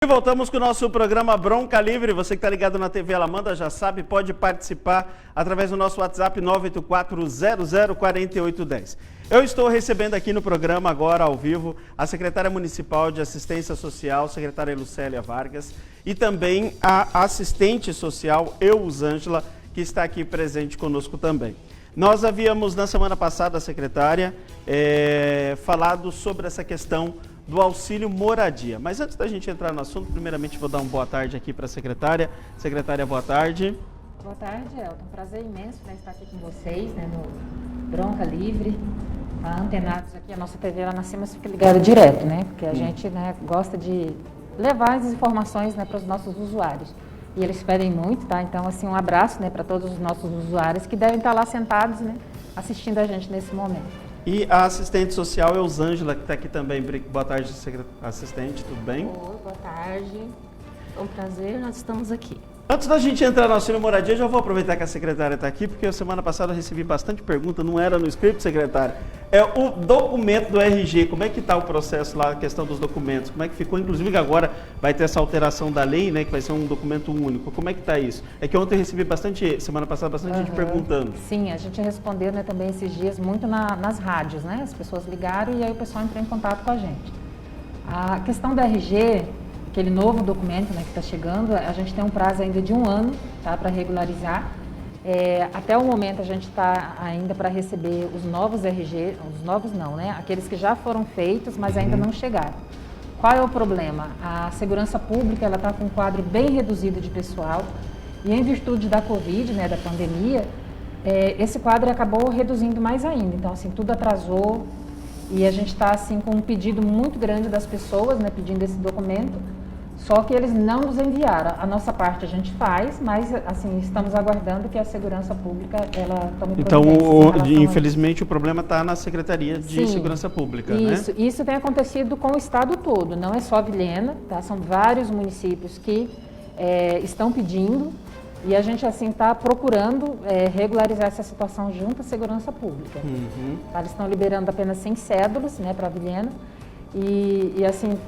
E voltamos com o nosso programa Bronca Livre. Você que está ligado na TV Alamanda já sabe, pode participar através do nosso WhatsApp 984004810. Eu estou recebendo aqui no programa agora, ao vivo, a secretária municipal de assistência social, secretária Lucélia Vargas, e também a assistente social, Eusângela, que está aqui presente conosco também. Nós havíamos, na semana passada, secretária, falado sobre essa questão do auxílio moradia. Mas antes da gente entrar no assunto, primeiramente vou dar uma boa tarde aqui para a secretária. Secretária, boa tarde. Boa tarde, Elton. Prazer imenso estar aqui com vocês, no Bronca Livre. Antenados aqui, a nossa TV lá na cima fica ligada direto, porque a gente gosta de levar as informações para os nossos usuários. E eles pedem muito, tá? Então, assim, um abraço para todos os nossos usuários que devem estar lá sentados, assistindo a gente nesse momento. E a assistente social, Eusângela, que está aqui também. Boa tarde, assistente, tudo bem? Oi, boa tarde. É um prazer, nós estamos aqui. Antes da gente entrar no auxílio moradia, já vou aproveitar que a secretária está aqui, porque a semana passada eu recebi bastante pergunta, não era no script, secretária. É o documento do RG, como é que está o processo lá, a questão dos documentos? Como é que ficou? Inclusive que agora vai ter essa alteração da lei, que vai ser um documento único. Como é que está isso? É que ontem eu recebi semana passada, bastante gente perguntando. Sim, a gente respondeu também esses dias muito nas rádios, As pessoas ligaram e aí o pessoal entrou em contato com a gente. A questão do RG, aquele novo documento que está chegando, a gente tem um prazo ainda de 1 ano, para regularizar. Até o momento a gente está ainda para receber os novos RG, os novos não, aqueles que já foram feitos, mas ainda não chegaram. Qual é o problema? A segurança pública está com um quadro bem reduzido de pessoal e em virtude da Covid, da pandemia, esse quadro acabou reduzindo mais ainda. Então, assim, tudo atrasou e a gente está assim, com um pedido muito grande das pessoas, pedindo esse documento. Só que eles não nos enviaram. A nossa parte a gente faz, mas assim, estamos aguardando que a segurança pública tome providências. Então, infelizmente, o problema está na Secretaria de Segurança Pública, Isso tem acontecido com o estado todo, não é só Vilhena, tá? São vários municípios que estão pedindo e a gente assim está procurando regularizar essa situação junto à segurança pública. Eles estão liberando apenas 100 cédulas, para Vilhena e assim...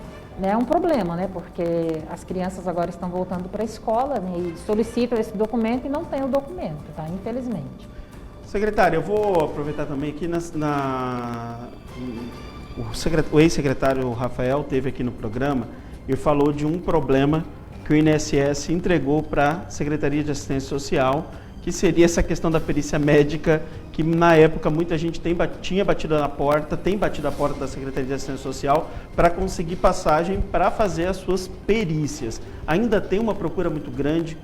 É um problema, porque as crianças agora estão voltando para a escola e solicitam esse documento e não tem o documento, tá? Infelizmente. Secretária, eu vou aproveitar também aqui o ex-secretário Rafael teve aqui no programa e falou de um problema que o INSS entregou para a Secretaria de Assistência Social, que seria essa questão da perícia médica, que na época muita gente tem batido a porta da Secretaria de Assistência Social para conseguir passagem para fazer as suas perícias. Ainda tem uma procura muito grande,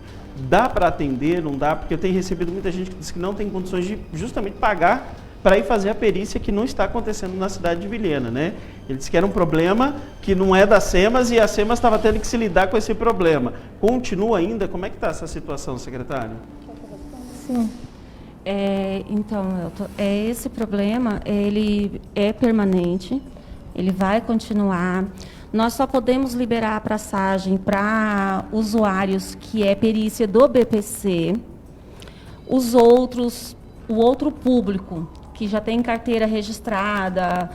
dá para atender, não dá? Porque eu tenho recebido muita gente que diz que não tem condições de justamente pagar para ir fazer a perícia, que não está acontecendo na cidade de Vilhena, Ele disse que era um problema que não é da SEMAS e a SEMAS estava tendo que se lidar com esse problema. Continua ainda? Como é que está essa situação, secretário? Sim. Então, Elton, esse problema, ele é permanente, ele vai continuar. Nós só podemos liberar a passagem para usuários que é perícia do BPC. O outro público, que já tem carteira registrada,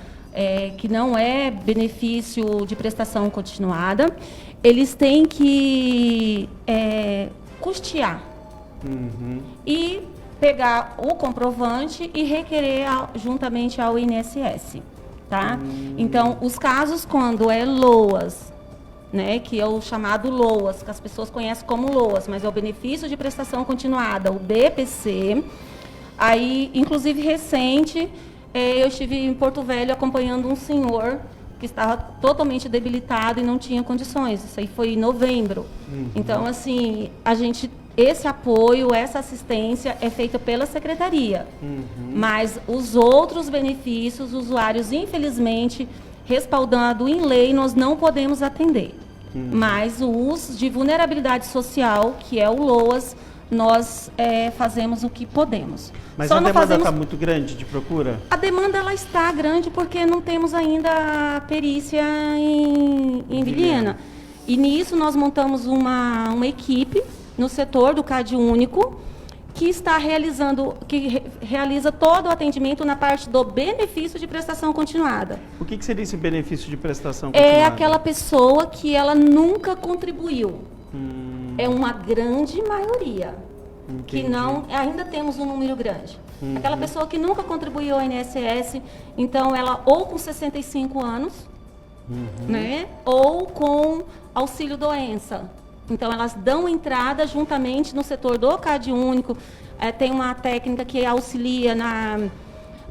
que não é benefício de prestação continuada, eles têm que custear. E pegar o comprovante e requerer juntamente ao INSS, tá? Então, os casos quando é LOAS, que é o chamado LOAS, que as pessoas conhecem como LOAS, mas é o benefício de prestação continuada, o BPC. Aí, inclusive, recente, eu estive em Porto Velho acompanhando um senhor que estava totalmente debilitado e não tinha condições. Isso aí foi em novembro. Então, assim, esse apoio, essa assistência é feita pela Secretaria. Mas os outros benefícios, usuários, infelizmente, respaldado em lei, nós não podemos atender. Mas os de vulnerabilidade social, que é o LOAS, nós fazemos o que podemos. Mas a demanda está muito grande de procura? A demanda ela está grande porque não temos ainda a perícia em Vilhena. E nisso nós montamos uma equipe no setor do CAD único, que está realiza todo o atendimento na parte do benefício de prestação continuada. O que seria esse benefício de prestação continuada? É aquela pessoa que ela nunca contribuiu. É uma grande maioria. Entendi. Que não, ainda temos um número grande. Aquela pessoa que nunca contribuiu ao INSS, então ela ou com 65 anos, né, ou com auxílio doença. Então elas dão entrada juntamente no setor do CAD único. Tem uma técnica que auxilia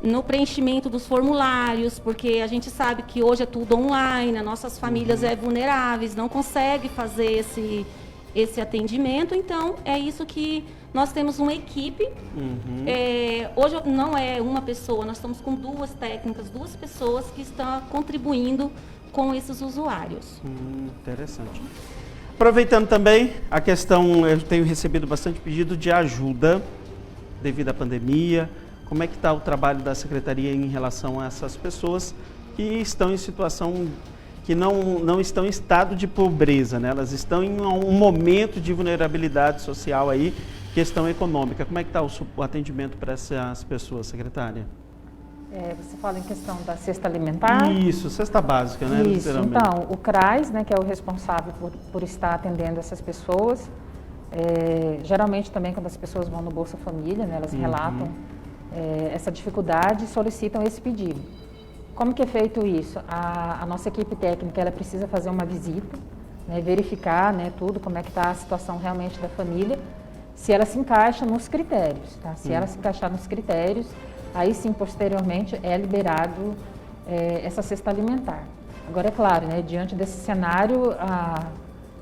no preenchimento dos formulários, porque a gente sabe que hoje é tudo online, as nossas famílias vulneráveis, não conseguem fazer esse atendimento, então é isso que nós temos uma equipe. Hoje não é uma pessoa, nós estamos com 2 técnicas, 2 pessoas que estão contribuindo com esses usuários. Interessante. Aproveitando também a questão, eu tenho recebido bastante pedido de ajuda devido à pandemia. Como é que está o trabalho da Secretaria em relação a essas pessoas que estão em situação, que não estão em estado de pobreza, né? Elas estão em um momento de vulnerabilidade social aí, questão econômica. Como é que está o atendimento para essas pessoas, secretária? Você fala em questão da cesta alimentar? Isso, cesta básica, né? Isso, então, o CRAS, né, que é o responsável por estar atendendo essas pessoas, geralmente também quando as pessoas vão no Bolsa Família, né, elas relatam essa dificuldade e solicitam esse pedido. Como que é feito isso? A nossa equipe técnica, ela precisa fazer uma visita, né, verificar, né, tudo, como é que está a situação realmente da família, se ela se encaixa nos critérios, tá? Se ela se encaixar nos critérios, aí sim, posteriormente, é liberado essa cesta alimentar. Agora, é claro, né, diante desse cenário,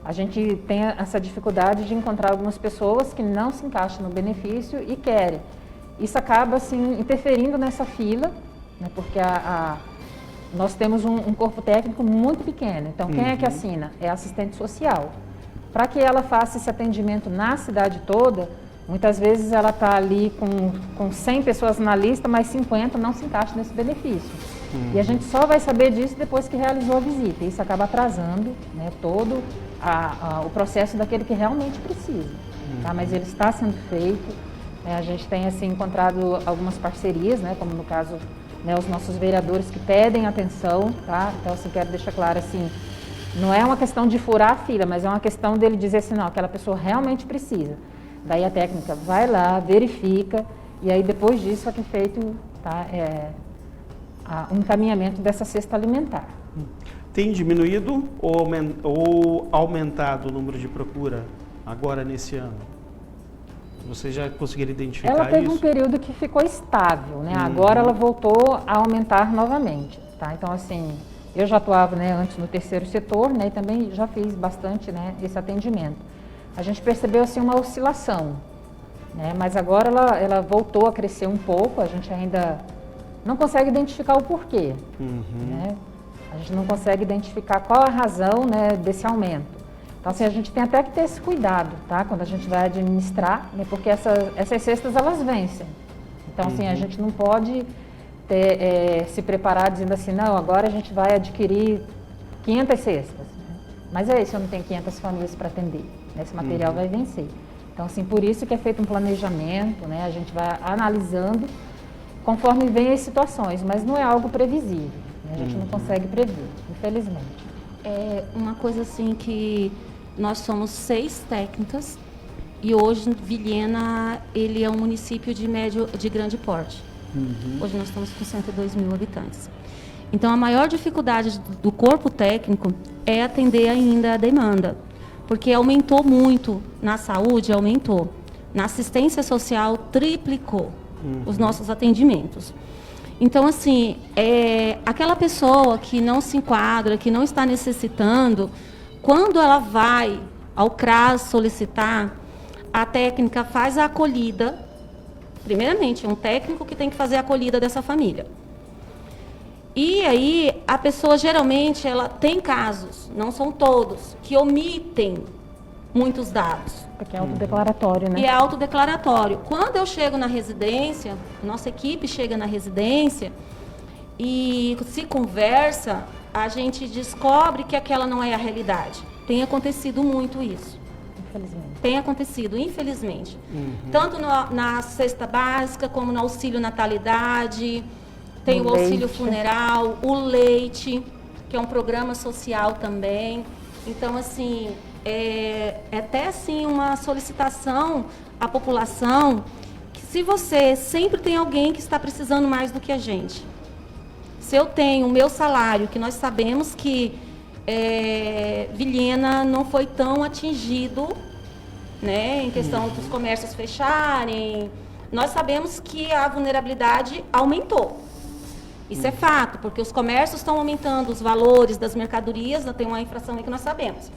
a gente tem essa dificuldade de encontrar algumas pessoas que não se encaixam no benefício e querem. Isso acaba, assim, interferindo nessa fila, né, porque nós temos um corpo técnico muito pequeno. Então, quem é que assina? É a assistente social. Para que ela faça esse atendimento na cidade toda, muitas vezes ela está ali com 100 pessoas na lista, mas 50 não se encaixam nesse benefício. E a gente só vai saber disso depois que realizou a visita. Isso acaba atrasando, né, todo o processo daquele que realmente precisa. Tá? Mas ele está sendo feito. A gente tem assim, encontrado algumas parcerias, né, como no caso, né, os nossos vereadores que pedem atenção. Tá? Então, assim, quero deixar claro assim, não é uma questão de furar a fila, mas é uma questão dele dizer assim, não, aquela pessoa realmente precisa. Daí a técnica vai lá, verifica, e aí depois disso é que é feito, tá, o encaminhamento dessa cesta alimentar. Tem diminuído ou aumentado o número de procura agora nesse ano? Vocês já conseguiram identificar isso? Ela teve um período que ficou estável, né? Agora ela voltou a aumentar novamente, tá? Então, assim, eu já atuava, né, antes no terceiro setor, né, e também já fiz bastante, né, esse atendimento. A gente percebeu assim uma oscilação, né? Mas agora ela voltou a crescer um pouco, a gente ainda não consegue identificar o porquê, né? A gente não consegue identificar qual a razão, né, desse aumento. Então, assim, a gente tem até que ter esse cuidado, tá? Quando a gente vai administrar, né, porque essas cestas, elas vencem. Então, assim, a gente não pode se preparar dizendo assim, não, agora a gente vai adquirir 500 cestas. Né? Mas se eu não tenho 500 famílias para atender. Esse material vai vencer. Então, assim, por isso que é feito um planejamento, né? A gente vai analisando conforme vem as situações, mas não é algo previsível. Né? A gente não consegue prever, infelizmente. É uma coisa assim que nós somos 6 técnicas e hoje Vilhena, ele é um município de grande porte. Hoje nós estamos com 102 mil habitantes. Então, a maior dificuldade do corpo técnico é atender ainda a demanda. Porque aumentou muito, na saúde aumentou, na assistência social triplicou os nossos atendimentos. Então, assim, aquela pessoa que não se enquadra, que não está necessitando, quando ela vai ao CRAS solicitar, a técnica faz a acolhida. Primeiramente, é um técnico que tem que fazer a acolhida dessa família. E aí, a pessoa, geralmente, ela tem casos, não são todos, que omitem muitos dados. Porque é autodeclaratório, né? E é autodeclaratório. Quando eu chego na residência, nossa equipe chega na residência e se conversa, a gente descobre que aquela não é a realidade. Tem acontecido muito isso. Infelizmente. Tem acontecido, infelizmente. Tanto na cesta básica, como no auxílio natalidade, tem o auxílio funeral, o leite, que é um programa social também. Então, assim, é até assim uma solicitação à população que, se você sempre tem alguém que está precisando mais do que a gente. Se eu tenho o meu salário, que nós sabemos que Vilhena não foi tão atingido, né, em questão dos comércios fecharem, nós sabemos que a vulnerabilidade aumentou. Isso é fato, porque os comércios estão aumentando os valores das mercadorias, tem uma inflação aí que nós sabemos.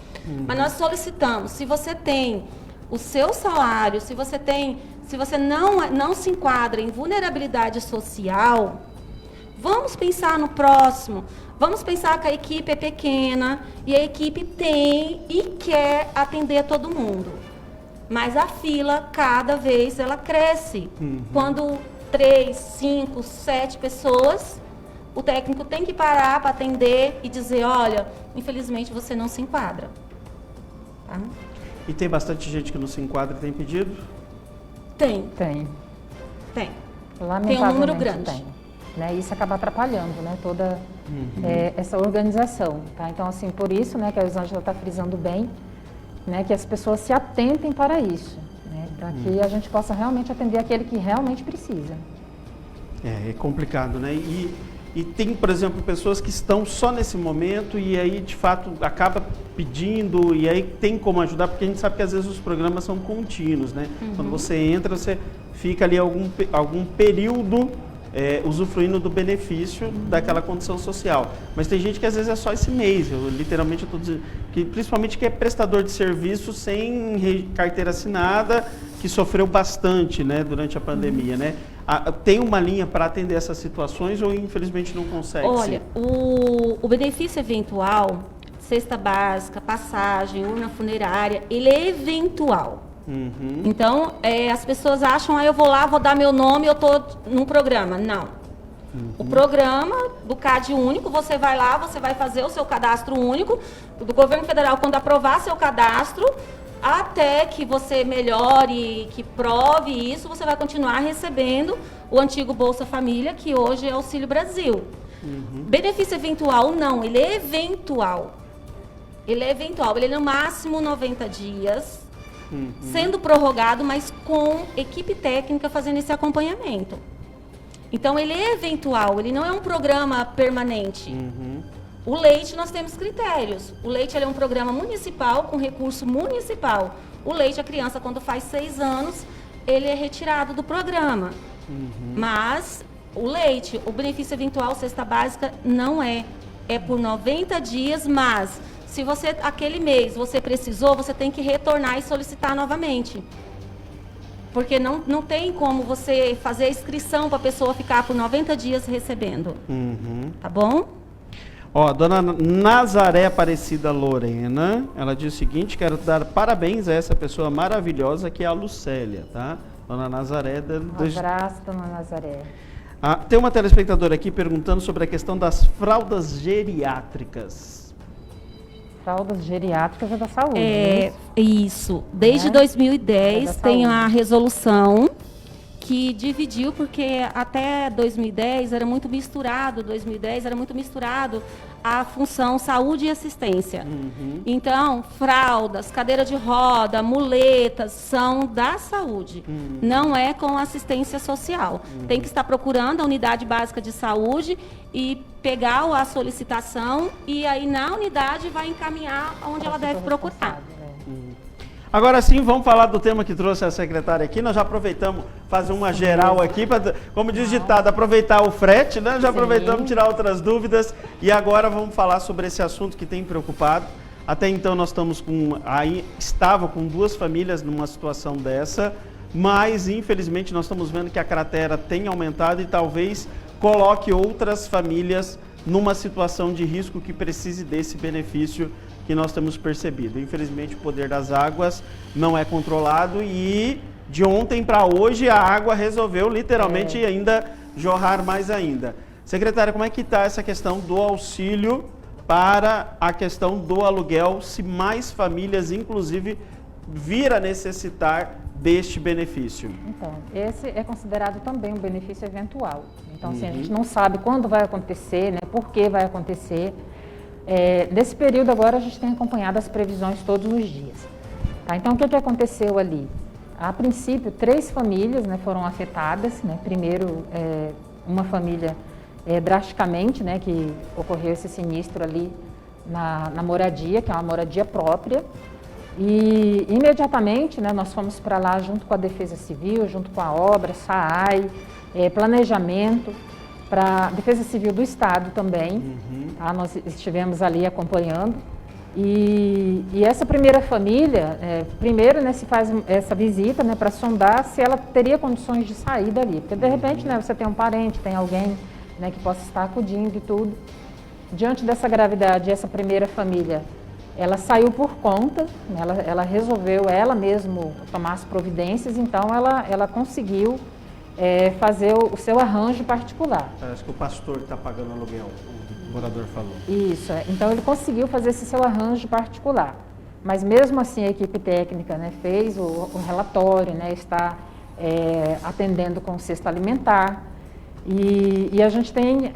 Mas nós solicitamos, se você tem o seu salário, se você não se enquadra em vulnerabilidade social, vamos pensar no próximo, vamos pensar que a equipe é pequena e a equipe tem e quer atender todo mundo. Mas a fila, cada vez, ela cresce. Quando 3, 5, 7 pessoas, o técnico tem que parar para atender e dizer, olha, infelizmente você não se enquadra. Tá? E tem bastante gente que não se enquadra e tem pedido? Tem. Lamentavelmente, tem um número grande. Tem. Né? Isso acaba atrapalhando, né, toda essa organização. Tá? Então, assim, por isso, né, que a Elisângela está frisando bem, né, que as pessoas se atentem para isso, né, para que a gente possa realmente atender aquele que realmente precisa. É complicado, né? E tem, por exemplo, pessoas que estão só nesse momento e aí, de fato, acaba pedindo e aí tem como ajudar, porque a gente sabe que às vezes os programas são contínuos, né? Quando você entra, você fica ali algum período usufruindo do benefício daquela condição social. Mas tem gente que às vezes é só esse mês, eu estou dizendo, que principalmente que é prestador de serviço sem carteira assinada, que sofreu bastante, né, durante a pandemia, né? Tem uma linha para atender essas situações ou infelizmente não consegue? Olha, o benefício eventual, cesta básica, passagem, urna funerária, ele é eventual. Então, as pessoas acham, eu vou lá, vou dar meu nome, eu estou num programa. Não. O programa do CAD único, você vai lá, você vai fazer o seu cadastro único, do governo federal, quando aprovar seu cadastro, até que você melhore, que prove isso, você vai continuar recebendo o antigo Bolsa Família, que hoje é Auxílio Brasil. Benefício eventual, não, ele é eventual. Ele é eventual, ele é no máximo 90 dias, sendo prorrogado, mas com equipe técnica fazendo esse acompanhamento. Então, ele é eventual, ele não é um programa permanente. O leite, nós temos critérios. O leite ele é um programa municipal, com recurso municipal. O leite, a criança, quando faz 6 anos, ele é retirado do programa. Mas o leite, o benefício eventual, cesta básica, não é. É por 90 dias, mas se você, aquele mês, você precisou, você tem que retornar e solicitar novamente. Porque não tem como você fazer a inscrição para a pessoa ficar por 90 dias recebendo. Tá bom? Ó, dona Nazaré Aparecida Lorena, ela diz o seguinte, quero dar parabéns a essa pessoa maravilhosa que é a Lucélia, tá? Dona Nazaré. Um abraço, dona Nazaré. Tem uma telespectadora aqui perguntando sobre a questão das fraldas geriátricas. Fraldas geriátricas é da saúde. Isso. Desde 2010 tem a resolução que dividiu, porque até 2010 era muito misturado, a função saúde e assistência. Então, fraldas, cadeira de roda, muletas, são da saúde. Não é com assistência social. Tem que estar procurando a unidade básica de saúde e pegar a solicitação e aí na unidade vai encaminhar onde ela deve procurar. Agora sim, vamos falar do tema que trouxe a secretária aqui. Nós já aproveitamos fazer uma geral aqui, pra, como diz ditado, aproveitar o frete, né? Já aproveitamos tirar outras dúvidas e agora vamos falar sobre esse assunto que tem preocupado. Até então nós estava com 2 famílias numa situação dessa, mas infelizmente nós estamos vendo que a cratera tem aumentado e talvez coloque outras famílias numa situação de risco que precise desse benefício que nós temos percebido. Infelizmente, o poder das águas não é controlado e de ontem para hoje a água resolveu literalmente ainda jorrar mais ainda. Secretária, como é que está essa questão do auxílio para a questão do aluguel, se mais famílias, inclusive, vir a necessitar deste benefício? Então, esse é considerado também um benefício eventual. Então, assim, a gente não sabe quando vai acontecer, né, por que vai acontecer. Nesse período agora, a gente tem acompanhado as previsões todos os dias. Tá? Então, o que aconteceu ali? A princípio, 3 famílias, né, foram afetadas. Né? Primeiro, uma família drasticamente, né, que ocorreu esse sinistro ali na moradia, que é uma moradia própria. E imediatamente, né, nós fomos para lá junto com a Defesa Civil, junto com a obra, SAAI, planejamento, para a Defesa Civil do Estado também. Tá? Nós estivemos ali acompanhando. E essa primeira família, primeiro, né, se faz essa visita, né, para sondar se ela teria condições de sair dali. Porque, de repente, né, você tem um parente, tem alguém, né, que possa estar acudindo e tudo. Diante dessa gravidade, essa primeira família, ela saiu por conta, né, ela resolveu ela mesma tomar as providências, então ela conseguiu fazer o seu arranjo particular. Parece que o pastor está pagando aluguel, o morador falou. Isso, então ele conseguiu fazer esse seu arranjo particular. Mas mesmo assim a equipe técnica, né, fez o relatório, né, está atendendo com cesta alimentar e a gente tem,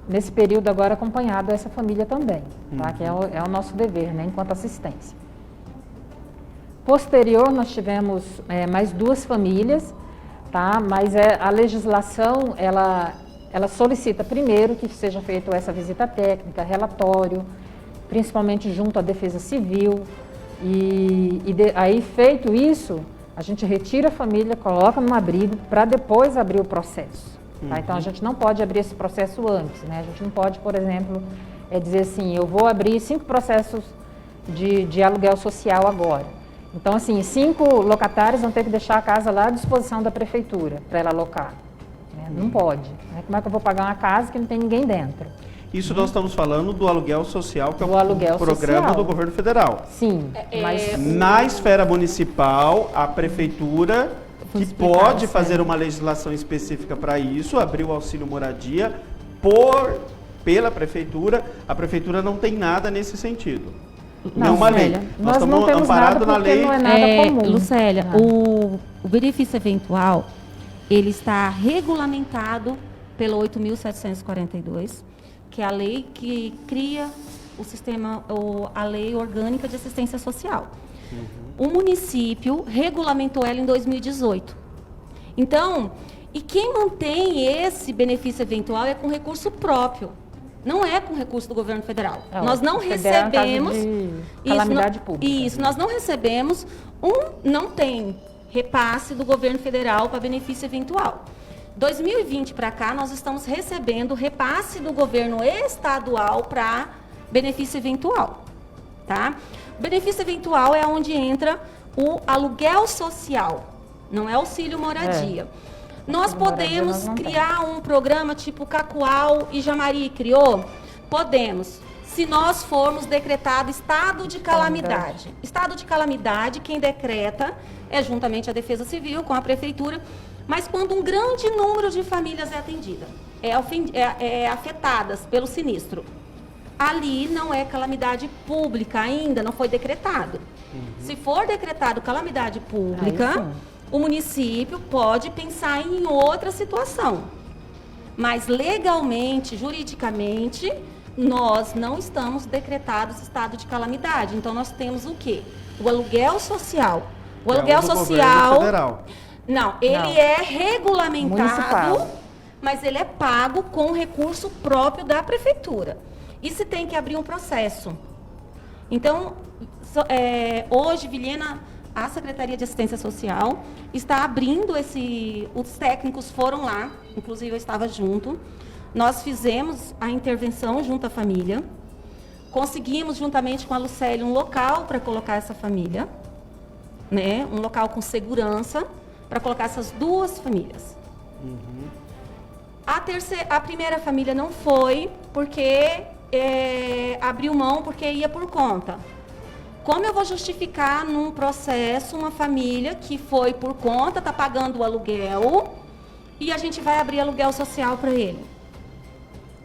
nesse período agora, acompanhado essa família também, tá? Que é o nosso dever, né, enquanto assistência. Posterior, nós tivemos mais 2 famílias, tá? Mas a legislação, ela solicita primeiro que seja feita essa visita técnica, relatório, principalmente junto à Defesa Civil, aí feito isso, a gente retira a família, coloca num abrigo para depois abrir o processo. Tá? Então a gente não pode abrir esse processo antes, né? A gente não pode, por exemplo, dizer assim, eu vou abrir 5 processos de aluguel social agora. Então, assim, 5 locatários vão ter que deixar a casa lá à disposição da prefeitura para ela alocar. Né? Não pode. Né? Como é que eu vou pagar uma casa que não tem ninguém dentro? Isso nós estamos falando do aluguel social, que é aluguel programa social do governo federal. Sim, mas Na esfera municipal, a prefeitura, que pode fazer uma legislação específica para isso, abrir o auxílio moradia pela prefeitura, a prefeitura não tem nada nesse sentido. Não, uma lei. Nós estamos não temos nada amparados na porque lei. não é nada comum. Lucélia, o benefício eventual, ele está regulamentado pela 8.742, que é a lei que cria o sistema, a lei orgânica de assistência social. O município regulamentou ela em 2018. Então, e quem mantém esse benefício eventual é com recurso próprio. Não é com recurso do governo federal. Nós não recebemos calamidade pública. Isso, nós não recebemos não tem repasse do governo federal para benefício eventual. 2020 para cá, nós estamos recebendo repasse do governo estadual para benefício eventual, tá? Benefício eventual é onde entra o aluguel social, não é auxílio moradia. Nós podemos criar um programa tipo Cacoal e Jamari criou? Podemos, se nós formos decretado estado de calamidade. Estado de calamidade, quem decreta é juntamente a Defesa Civil com a Prefeitura, mas quando um grande número de famílias é atendida, afetadas pelo sinistro, ali não é calamidade pública ainda, não foi decretado. Se for decretado calamidade pública, o município pode pensar em outra situação. Mas legalmente, juridicamente, nós não estamos decretados estado de calamidade. Então nós temos o quê? O aluguel social. O aluguel social. Não, ele é regulamentado, municipal, mas ele é pago com recurso próprio da prefeitura. E se tem que abrir um processo. Então, hoje, Vilhena, a Secretaria de Assistência Social está abrindo os técnicos foram lá, inclusive eu estava junto. Nós fizemos a intervenção junto à família. Conseguimos, juntamente com a Lucélia, um local para colocar essa família, né? Um local com segurança para colocar essas 2 famílias. A primeira família não foi porque abriu mão porque ia por conta. Como eu vou justificar num processo uma família que foi por conta, está pagando o aluguel e a gente vai abrir aluguel social para ele?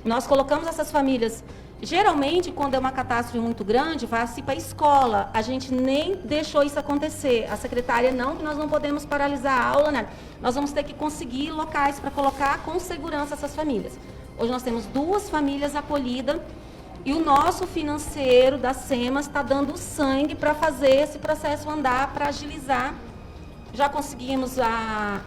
Nós colocamos essas famílias Geralmente, quando é uma catástrofe muito grande, vai-se para a escola. A gente nem deixou isso acontecer. A secretária, não, que nós não podemos paralisar a aula, né? Nós vamos ter que conseguir locais para colocar com segurança essas famílias. Hoje nós temos 2 famílias acolhidas e o nosso financeiro da SEMAS está dando sangue para fazer esse processo andar, para agilizar. Já conseguimos a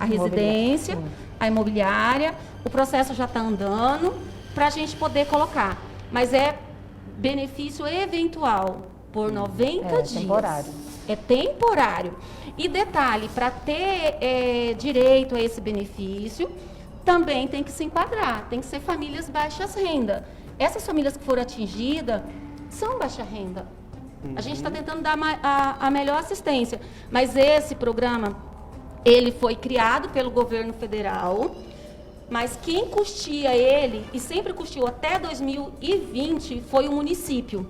residência, a imobiliária, o processo já está andando, para a gente poder colocar. Mas é benefício eventual, por 90 dias. Temporário. É temporário. E detalhe, para ter direito a esse benefício, também tem que se enquadrar, tem que ser famílias baixas renda. Essas famílias que foram atingidas são baixa renda. A gente está tentando dar a melhor assistência. Mas esse programa, ele foi criado pelo governo federal, mas quem custia ele, e sempre custeou até 2020, foi o município.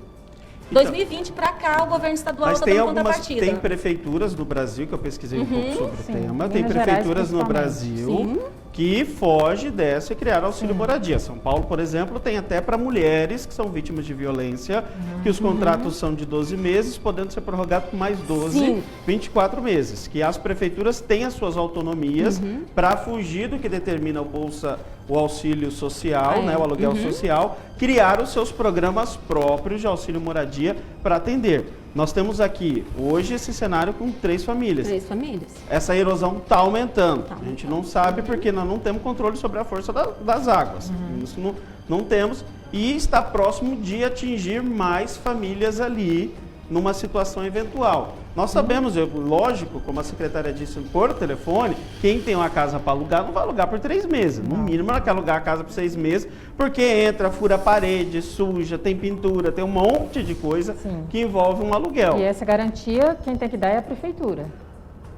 Então, 2020 para cá, o governo estadual mas está tem dando algumas, contrapartida. tem prefeituras no Brasil, que eu pesquisei um pouco sobre o tema, tem Minas Gerais, prefeituras no Brasil Sim. que foge dessa e criaram auxílio moradia. São Paulo, por exemplo, tem até para mulheres que são vítimas de violência, que os contratos são de 12 meses, podendo ser prorrogados por mais 12, Sim. 24 meses. Que as prefeituras têm as suas autonomias para fugir do que determina o auxílio social, né, o aluguel social, criar os seus programas próprios de auxílio moradia para atender. Nós temos aqui, hoje, esse cenário com 3 famílias. 3 famílias. Essa erosão está aumentando. Tá A gente não sabe porque nós não temos controle sobre a força das águas. Isso não temos. E está próximo de atingir mais famílias ali numa situação eventual. Nós sabemos, lógico, como a secretária disse por telefone, quem tem uma casa para alugar não vai alugar por 3 meses. No mínimo ela quer alugar a casa por 6 meses, porque entra, fura a parede, suja, tem pintura, tem um monte de coisa que envolve um aluguel. E essa garantia, quem tem que dar é a prefeitura.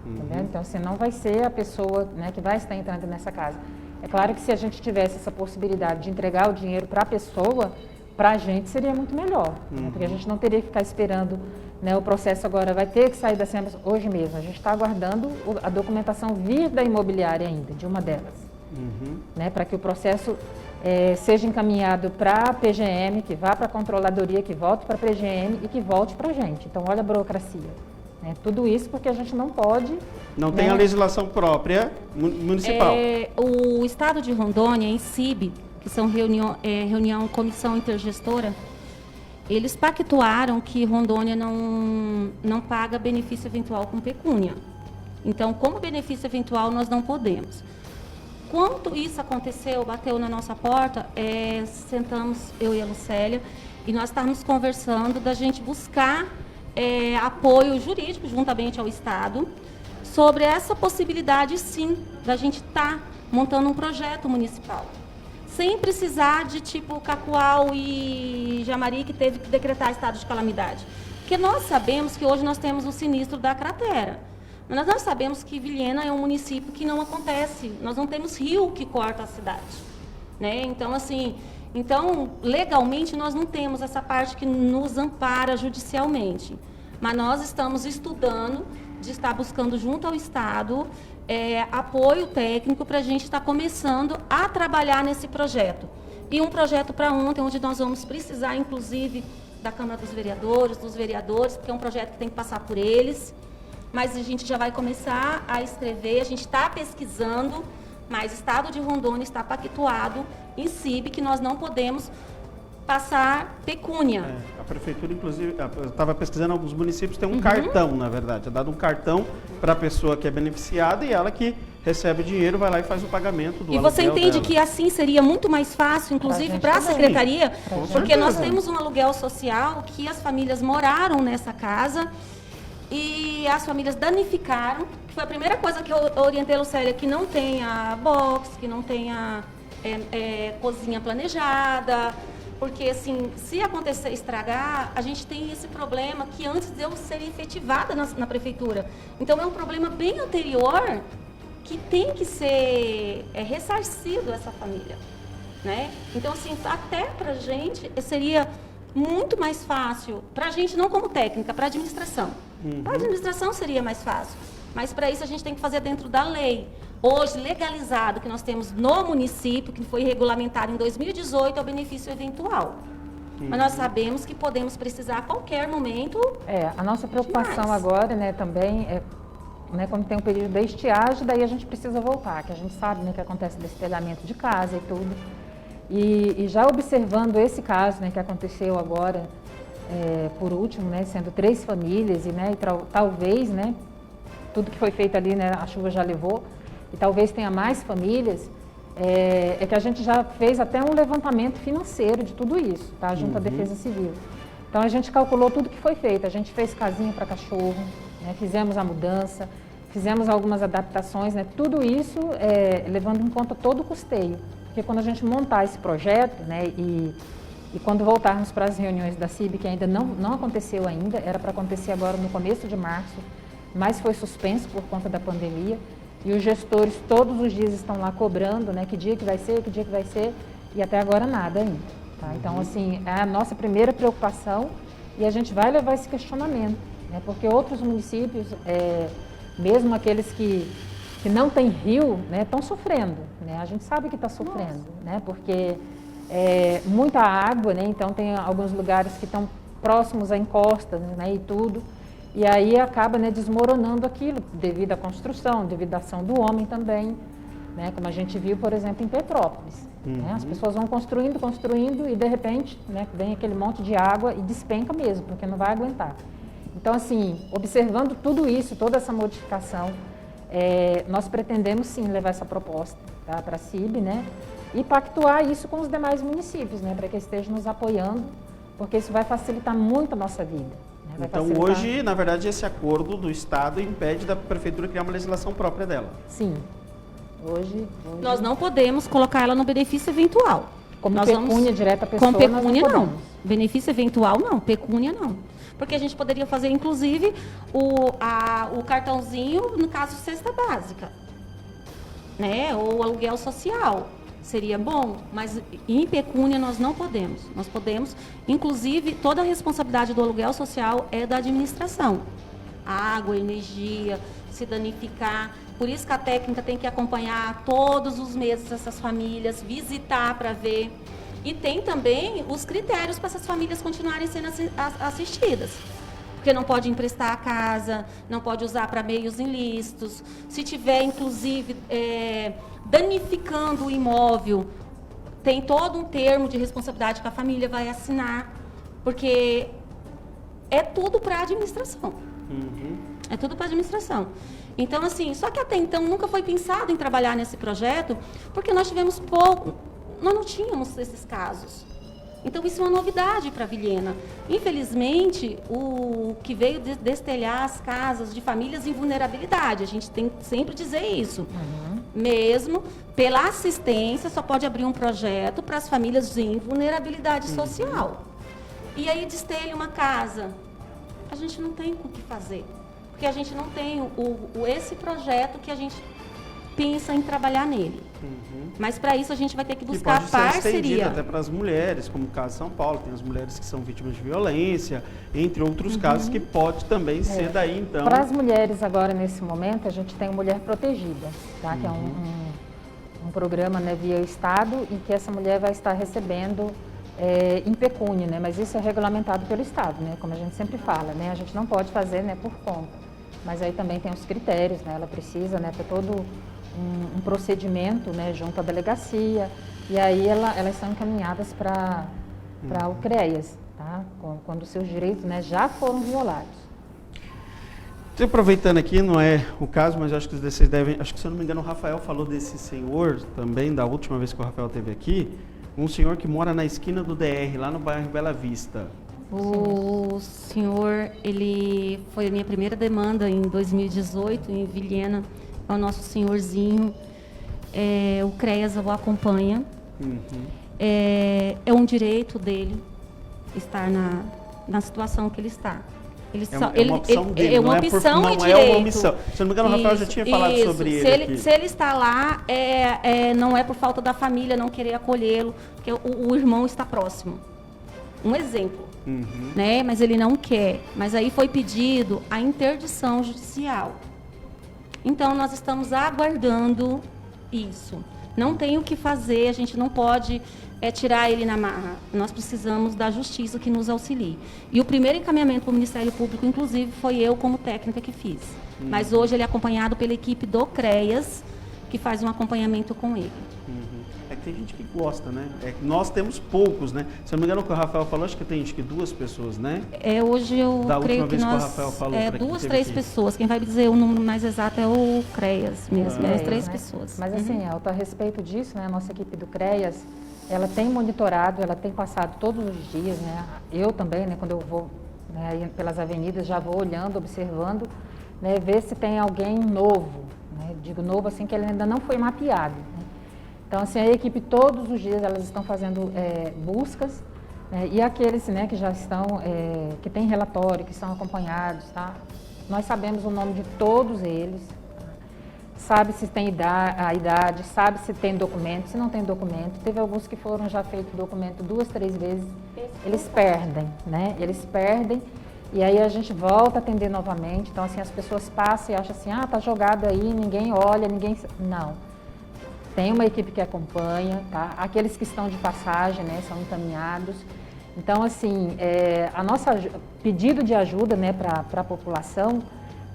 Entendeu? Então, assim, não vai ser a pessoa, né, que vai estar entrando nessa casa. É claro que se a gente tivesse essa possibilidade de entregar o dinheiro para a pessoa, para a gente seria muito melhor. Né? Porque a gente não teria que ficar esperando, né, o processo agora vai ter que sair da SEMAS hoje mesmo. A gente está aguardando a documentação vir da imobiliária ainda, de uma delas. Né, para que o processo seja encaminhado para a PGM, que vá para a controladoria, que volte para a PGM e que volte para a gente. Então, olha a burocracia. Né? Tudo isso porque a gente não pode... Não tem a legislação própria municipal. O Estado de Rondônia, em CIB, que são comissão intergestora, eles pactuaram que Rondônia não paga benefício eventual com pecúnia. Então, como benefício eventual, nós não podemos. Quando isso aconteceu, bateu na nossa porta, sentamos, eu e a Lucélia, e nós estávamos conversando da gente buscar apoio jurídico, juntamente ao Estado, sobre essa possibilidade, sim, da gente estar montando um projeto municipal. Sem precisar de tipo Cacoal e Jamari, que teve que decretar estado de calamidade. Porque nós sabemos que hoje nós temos o sinistro da cratera. Mas nós sabemos que Vilhena é um município que não acontece. Nós não temos rio que corta a cidade. Né? Então, assim, legalmente nós não temos essa parte que nos ampara judicialmente. Mas nós estamos estudando, de estar buscando junto ao Estado apoio técnico para a gente estar começando a trabalhar nesse projeto. E um projeto para ontem, onde nós vamos precisar, inclusive, da Câmara dos vereadores, porque é um projeto que tem que passar por eles. Mas a gente já vai começar a escrever, a gente está pesquisando, mas o Estado de Rondônia está pactuado em CIB que nós não podemos passar pecúnia. A prefeitura, inclusive, eu estava pesquisando, alguns municípios têm um cartão, na verdade. É dado um cartão para a pessoa que é beneficiada e ela que recebe o dinheiro, vai lá e faz o pagamento do aluguel. E você entende dela. que assim seria muito mais fácil, inclusive para a secretaria, porque nós temos um aluguel social que as famílias moraram nessa casa e as famílias danificaram, que foi a primeira coisa que eu orientei a Lucélia, que não tenha box, que não tenha cozinha planejada, porque assim, se acontecer estragar, a gente tem esse problema que antes de eu ser efetivada na prefeitura. Então é um problema bem anterior que tem que ser ressarcido essa família, né? Então assim, até pra gente seria muito mais fácil, pra gente não como técnica, pra administração. Para a administração seria mais fácil. Mas para isso a gente tem que fazer dentro da lei. Hoje, legalizado, que nós temos no município, que foi regulamentado em 2018, é o benefício eventual. Mas nós sabemos que podemos precisar a qualquer momento. A nossa preocupação agora, né, também é, né, quando tem um período da estiagem, daí a gente precisa voltar, que a gente sabe, né, que acontece destelhamento de casa e tudo. E já observando esse caso, né, que aconteceu agora, por último, né, sendo 3 famílias, e, né, e talvez, né, tudo que foi feito ali, né, a chuva já levou, e talvez tenha mais famílias, é que a gente já fez até um levantamento financeiro de tudo isso, tá, junto à Defesa Civil. Então a gente calculou tudo que foi feito, a gente fez casinha para cachorro, né, fizemos a mudança, fizemos algumas adaptações, né, tudo isso levando em conta todo o custeio, porque quando a gente montar esse projeto, né, e quando voltarmos para as reuniões da CIB, que ainda não aconteceu ainda, era para acontecer agora no começo de março, mas foi suspenso por conta da pandemia, e os gestores todos os dias estão lá cobrando, né, que dia que vai ser, e até agora nada ainda. Tá? Então, assim, é a nossa primeira preocupação, e a gente vai levar esse questionamento, né, porque outros municípios, mesmo aqueles que não têm rio, né, estão sofrendo, né, a gente sabe que está sofrendo, né, porque muita água, né, então tem alguns lugares que estão próximos a encostas, né, e tudo, e aí acaba, né, desmoronando aquilo, devido à construção, devido à ação do homem também, né, como a gente viu, por exemplo, em Petrópolis. Né, as pessoas vão construindo e de repente, né, vem aquele monte de água e despenca mesmo, porque não vai aguentar. Então, assim, observando tudo isso, toda essa modificação, nós pretendemos sim levar essa proposta, tá, para a CIB, né, e pactuar isso com os demais municípios, né, para que estejam nos apoiando, porque isso vai facilitar muito a nossa vida. Então, hoje, na verdade, esse acordo do Estado impede da Prefeitura criar uma legislação própria dela. Sim. Hoje nós não podemos colocar ela no benefício eventual. Como pecúnia direta à pessoa, com pecúnia nós não. Benefício eventual não, pecúnia não. Porque a gente poderia fazer, inclusive, o cartãozinho, no caso, cesta básica, né? Ou aluguel social. Seria bom, mas em pecúnia nós não podemos. Nós podemos, inclusive, toda a responsabilidade do aluguel social é da administração. Água, energia, se danificar. Por isso que a técnica tem que acompanhar todos os meses essas famílias, visitar para ver. E tem também os critérios para essas famílias continuarem sendo assistidas. Porque não pode emprestar a casa, não pode usar para meios ilícitos. Se tiver, inclusive, danificando o imóvel, tem todo um termo de responsabilidade que a família vai assinar, porque é tudo para a administração. É tudo para a administração. Então, assim, só que até então nunca foi pensado em trabalhar nesse projeto, porque nós tivemos nós não tínhamos esses casos. Então, isso é uma novidade para a Vilhena. Infelizmente, o que veio destelhar as casas de famílias em vulnerabilidade, a gente tem que sempre dizer isso. Mesmo pela assistência, só pode abrir um projeto para as famílias em vulnerabilidade social. E aí destelha uma casa, a gente não tem o que fazer. Porque a gente não tem esse projeto que a gente pensa em trabalhar nele. Mas para isso a gente vai ter que buscar parceria. Pode ser estendido até para as mulheres, como o caso de São Paulo, tem as mulheres que são vítimas de violência, entre outros casos que pode também ser daí, então. Para as mulheres agora, nesse momento, a gente tem o Mulher Protegida, tá? Que é um programa, né, via Estado, em que essa mulher vai estar recebendo em pecúnia, né? Mas isso é regulamentado pelo Estado, né? Como a gente sempre fala, né? A gente não pode fazer, né, por conta. Mas aí também tem os critérios, né? Ela precisa, né, ter todo um procedimento, né, junto à delegacia, e aí elas são encaminhadas para o CREAS, tá? Quando seus direitos, né, já foram violados. Aproveitando aqui, não é o caso, mas acho que vocês devem, acho que se eu não me engano o Rafael falou desse senhor também, da última vez que o Rafael esteve aqui, um senhor que mora na esquina do DR, lá no bairro Bela Vista. O senhor, ele foi a minha primeira demanda em 2018, em Vilhena, é o nosso senhorzinho, o CREAS o acompanha, é um direito dele estar na situação que ele está. É uma opção dele, não é uma omissão. Se não me engano, o Rafael já tinha falado sobre ele. Se ele está lá, não é por falta da família não querer acolhê-lo, porque o irmão está próximo. Um exemplo. Né? Mas ele não quer. Mas aí foi pedido a interdição judicial. Então, nós estamos aguardando isso. Não tem o que fazer, a gente não pode tirar ele na marra. Nós precisamos da justiça que nos auxilie. E o primeiro encaminhamento para o Ministério Público, inclusive, foi eu como técnica que fiz. Mas hoje ele é acompanhado pela equipe do CREAS, que faz um acompanhamento com ele. É que tem gente que gosta, né? É que nós temos poucos, né? Se eu não me engano, o que o Rafael falou, acho que tem 2 pessoas, né? Hoje eu creio que que o nós... Rafael falou, 2, 3 pessoas. Quem vai dizer o número mais exato é o CREAS mesmo, as 3 né? pessoas. Mas assim, Elton, a respeito disso, né, a nossa equipe do CREAS, ela tem monitorado, ela tem passado todos os dias, né? Eu também, né, quando eu vou, né, pelas avenidas, já vou olhando, observando, né, ver se tem alguém novo, né? Digo novo assim, que ele ainda não foi mapeado, né? Então, assim, a equipe todos os dias elas estão fazendo buscas, né, e aqueles, né, que já estão, que tem relatório, que são acompanhados, tá? Nós sabemos o nome de todos eles, sabe se tem a idade, sabe se tem documento, se não tem documento. Teve alguns que foram já feito documento 2, 3 vezes, eles perdem, né? Eles perdem e aí a gente volta a atender novamente. Então, assim, as pessoas passam e acham assim, tá jogado aí, ninguém olha, ninguém... Não. Tem uma equipe que acompanha, tá? Aqueles que estão de passagem, né, são encaminhados. Então, assim, a nossa pedido de ajuda, né, para a população,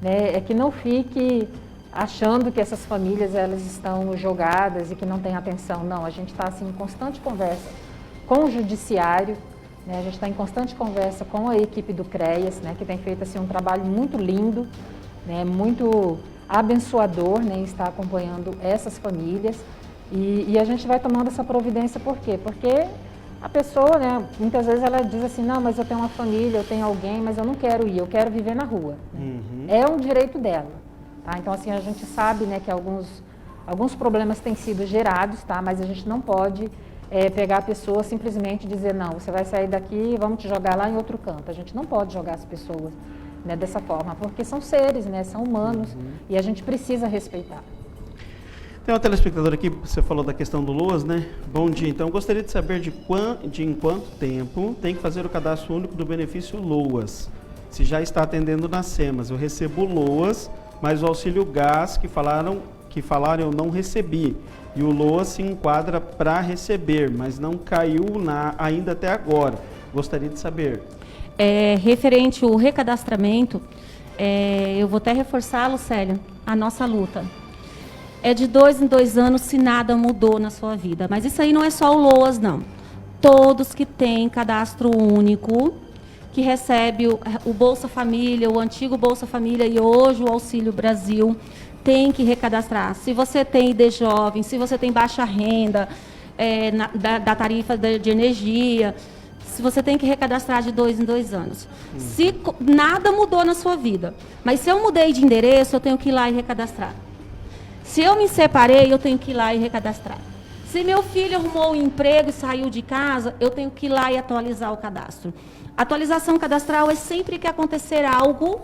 né, é que não fique achando que essas famílias elas estão jogadas e que não tem atenção. Não, a gente está assim, em constante conversa com o judiciário, né, a gente está em constante conversa com a equipe do CREAS, né, que tem feito assim, um trabalho muito lindo, né, muito abençoador, né, em estar acompanhando essas famílias. E a gente vai tomando essa providência, por quê? Porque a pessoa, né, muitas vezes ela diz assim, não, mas eu tenho uma família, eu tenho alguém, mas eu não quero ir, eu quero viver na rua. Né? É um direito dela. Tá? Então, assim, a gente sabe, né, que alguns problemas têm sido gerados, tá? Mas a gente não pode pegar a pessoa simplesmente e dizer, não, você vai sair daqui e vamos te jogar lá em outro canto. A gente não pode jogar as pessoas, né, dessa forma, porque são seres, né, são humanos, e a gente precisa respeitar. Tem uma telespectadora aqui, você falou da questão do LOAS, né? Bom dia, então gostaria de saber em quanto tempo tem que fazer o cadastro único do benefício LOAS, se já está atendendo nas SEMAS. Eu recebo LOAS, mas o auxílio gás que falaram eu não recebi, e o LOAS se enquadra para receber, mas não caiu ainda até agora. Gostaria de saber. Referente ao recadastramento, eu vou até reforçar, Lucélia, a nossa luta. É de 2 em 2 anos se nada mudou na sua vida. Mas isso aí não é só o LOAS, não. Todos que têm cadastro único, que recebe o Bolsa Família, o antigo Bolsa Família e hoje o Auxílio Brasil, tem que recadastrar. Se você tem ID jovem, se você tem baixa renda, da tarifa de energia, se você tem que recadastrar de 2 em 2 anos. Se nada mudou na sua vida, mas se eu mudei de endereço, eu tenho que ir lá e recadastrar. Se eu me separei, eu tenho que ir lá e recadastrar. Se meu filho arrumou um emprego e saiu de casa, eu tenho que ir lá e atualizar o cadastro. Atualização cadastral é sempre que acontecer algo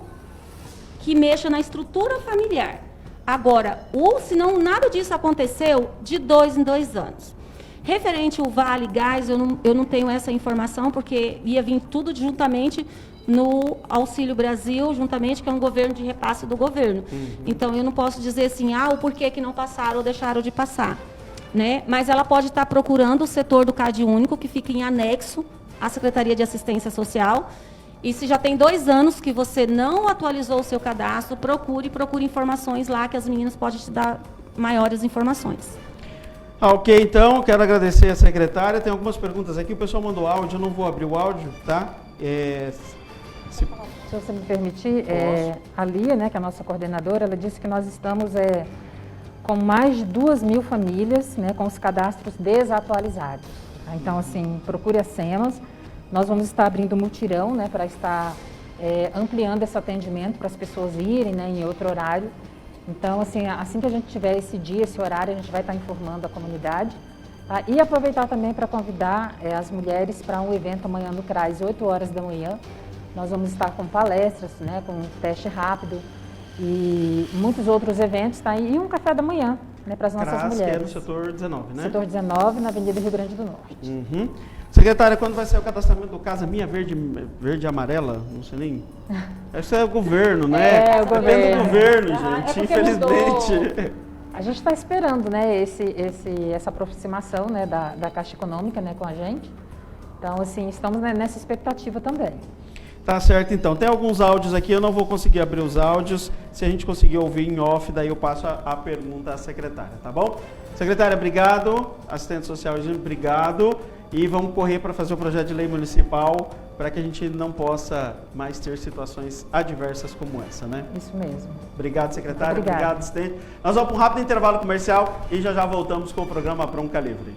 que mexa na estrutura familiar. Agora, se não nada disso aconteceu, de 2 em 2 anos. Referente ao Vale Gás, eu não tenho essa informação, porque ia vir tudo juntamente no Auxílio Brasil, juntamente que é um governo de repasse do governo. Então, eu não posso dizer assim, o porquê que não passaram ou deixaram de passar. Né? Mas ela pode estar procurando o setor do CAD único, que fica em anexo à Secretaria de Assistência Social. E se já tem 2 anos que você não atualizou o seu cadastro, procure informações lá, que as meninas podem te dar maiores informações. Ok, então, quero agradecer a secretária. Tem algumas perguntas aqui, o pessoal mandou áudio, eu não vou abrir o áudio, tá? Se você me permitir, a Lia, né, que é a nossa coordenadora, ela disse que nós estamos com mais de 2.000 famílias, né, com os cadastros desatualizados. Então, assim, procure as SEMAS. Nós vamos estar abrindo um mutirão, né, para estar ampliando esse atendimento para as pessoas irem, né, em outro horário. Então, assim que a gente tiver esse dia, esse horário, a gente vai estar informando a comunidade. Tá? E aproveitar também para convidar as mulheres para um evento amanhã no CRAS, 8 horas da manhã. Nós vamos estar com palestras, né, com teste rápido e muitos outros eventos, tá? E um café da manhã, né, para as nossas CRAS, mulheres. que é no setor 19, né? Setor 19, na Avenida Rio Grande do Norte. Uhum. Secretária, quando vai ser o cadastramento do Casa Minha Verde e Amarela? Não sei nem. Isso é o governo, né? É, o governo. Depende do governo, Ah, gente, é infelizmente. A gente está esperando, né, essa aproximação, né, da Caixa Econômica, né, com a gente. Então, assim, estamos, né, nessa expectativa também. Tá certo, então. Tem alguns áudios aqui, eu não vou conseguir abrir os áudios. Se a gente conseguir ouvir em off, daí eu passo a pergunta à secretária, tá bom? Secretária, obrigado. Assistente social, obrigado. E vamos correr para fazer o projeto de lei municipal para que a gente não possa mais ter situações adversas como essa, né? Isso mesmo. Obrigado, secretária. Obrigada. Obrigado, assistente. Nós vamos para um rápido intervalo comercial e já voltamos com o programa Bronca Livre.